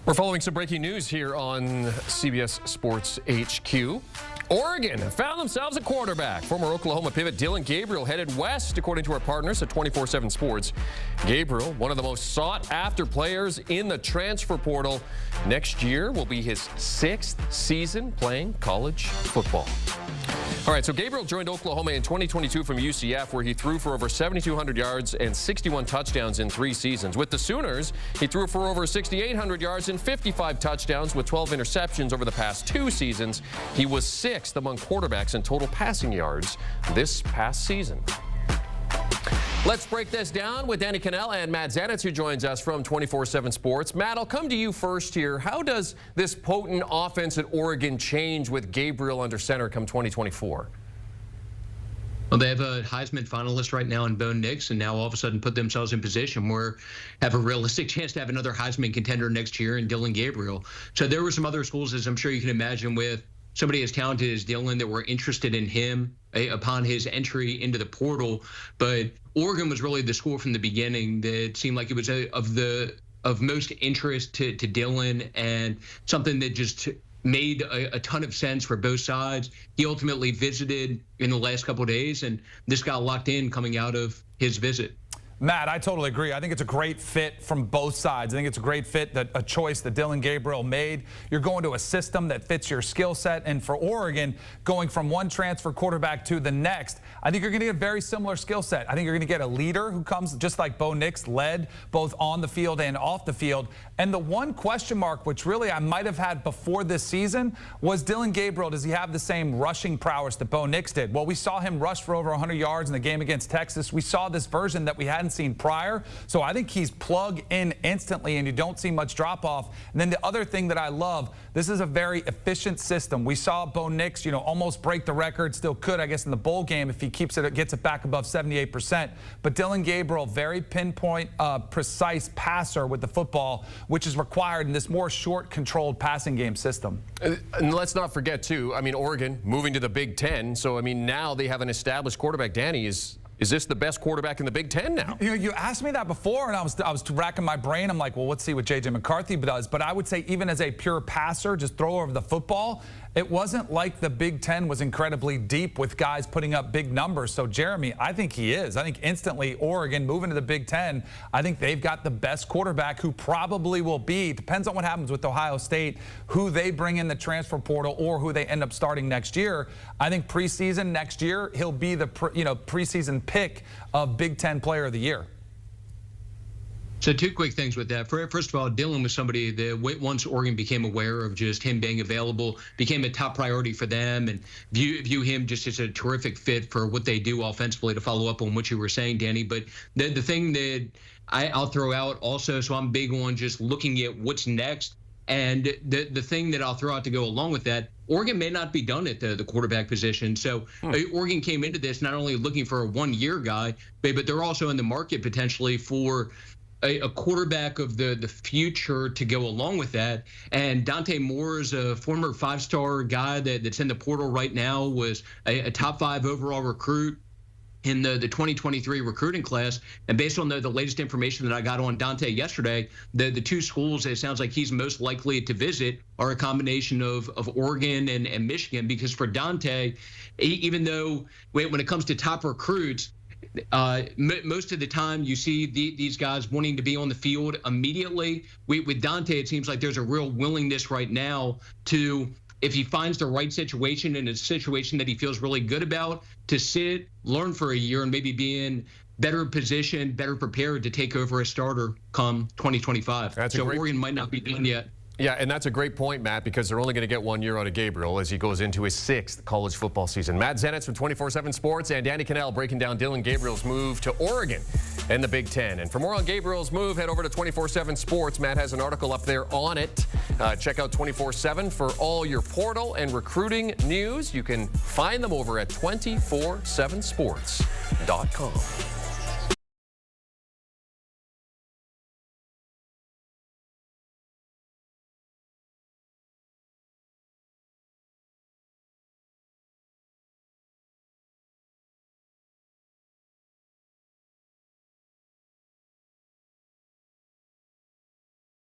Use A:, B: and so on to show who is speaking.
A: We're following some breaking news here on CBS Sports HQ. Oregon found themselves a quarterback. Former Oklahoma pivot Dillon Gabriel headed west, according to our partners at 24/7 Sports. Gabriel, one of the most sought-after players in the transfer portal. Next year will be his 6th season playing college football. All right, so Gabriel joined Oklahoma in 2022 from UCF, where he threw for over 7,200 yards and 61 touchdowns in 3 seasons. With the Sooners, he threw for over 6,800 yards and 55 touchdowns with 12 interceptions over the past 2 seasons. He was 6th among quarterbacks in total passing yards this past season. Let's break this down with Danny Cannell and Matt Zenitz, who joins us from 24/7 Sports. Matt, I'll come to you first here. How does this potent offense at Oregon change with Gabriel under center come 2024?
B: Well, they have a Heisman finalist right now in Bo Nix, and now all of a sudden put themselves in position where have a realistic chance to have another Heisman contender next year in Dillon Gabriel. So there were some other schools, as I'm sure you can imagine, with somebody as talented as Dillon that were interested in him upon his entry into the portal. But Oregon was really the school from the beginning that seemed like it was of most interest to Dillon, and something that just made a ton of sense for both sides. He ultimately visited in the last couple of days, and this got locked in coming out of his visit.
C: Matt, I totally agree. I think it's a great fit from both sides. I think it's a great fit, a choice that Dillon Gabriel made. You're going to a system that fits your skill set. And for Oregon, going from one transfer quarterback to the next, I think you're going to get a very similar skill set. I think you're going to get a leader who comes just like Bo Nix led both on the field and off the field. And the one question mark, which really I might have had before this season, was Dillon Gabriel. Does he have the same rushing prowess that Bo Nix did? Well, we saw him rush for over 100 yards in the game against Texas. We saw this version that we hadn't seen prior. So I think he's plug in instantly, and you don't see much drop off. And then the other thing that I love, this is a very efficient system. We saw Bo Nix, almost break the record, still could, I guess, in the bowl game if he gets it back above 78%. But Dillon Gabriel, very pinpoint, precise passer with the football, which is required in this more short, controlled passing game system.
A: And let's not forget, too, Oregon moving to the Big Ten. So, now they have an established quarterback. Danny, is this the best quarterback in the Big Ten now?
C: You asked me that before, and I was racking my brain. I'm like, well, let's see what J.J. McCarthy does. But I would say even as a pure passer, just thrower of the football, it wasn't like the Big Ten was incredibly deep with guys putting up big numbers. So, Jeremy, I think he is. I think instantly Oregon moving to the Big Ten, I think they've got the best quarterback who probably will be, depends on what happens with Ohio State, who they bring in the transfer portal or who they end up starting next year. I think preseason next year, he'll be the preseason pick of Big Ten Player of the Year.
B: So 2 quick things with that. First of all, Dillon was somebody that once Oregon became aware of just him being available, became a top priority for them, and view him just as a terrific fit for what they do offensively, to follow up on what you were saying, Danny. But the thing that I'll throw out also, so I'm big on just looking at what's next. And the thing that I'll throw out to go along with that, Oregon may not be done at the quarterback position. So Oregon came into this not only looking for a 1-year guy, but they're also in the market potentially for a quarterback of the future to go along with that. And Dante Moore is a former 5-star guy that's in the portal right now, was a top 5 overall recruit in the 2023 recruiting class. And based on the latest information that I got on Dante yesterday, the 2 schools it sounds like he's most likely to visit are a combination of Oregon and Michigan. Because for Dante, even though when it comes to top recruits, most of the time you see these guys wanting to be on the field immediately. With Dante, it seems like there's a real willingness right now to, if he finds the right situation and a situation that he feels really good about, to sit, learn for a year, and maybe be in better position, better prepared to take over a starter come 2025. So Oregon might not be done yet.
A: Yeah, and that's a great point, Matt, because they're only going to get 1 year out of Gabriel as he goes into his 6th college football season. Matt Zenitz from 24/7 Sports and Danny Cannell breaking down Dillon Gabriel's move to Oregon and the Big Ten. And for more on Gabriel's move, head over to 24/7 Sports. Matt has an article up there on it. Check out 24/7 for all your portal and recruiting news. You can find them over at 247sports.com.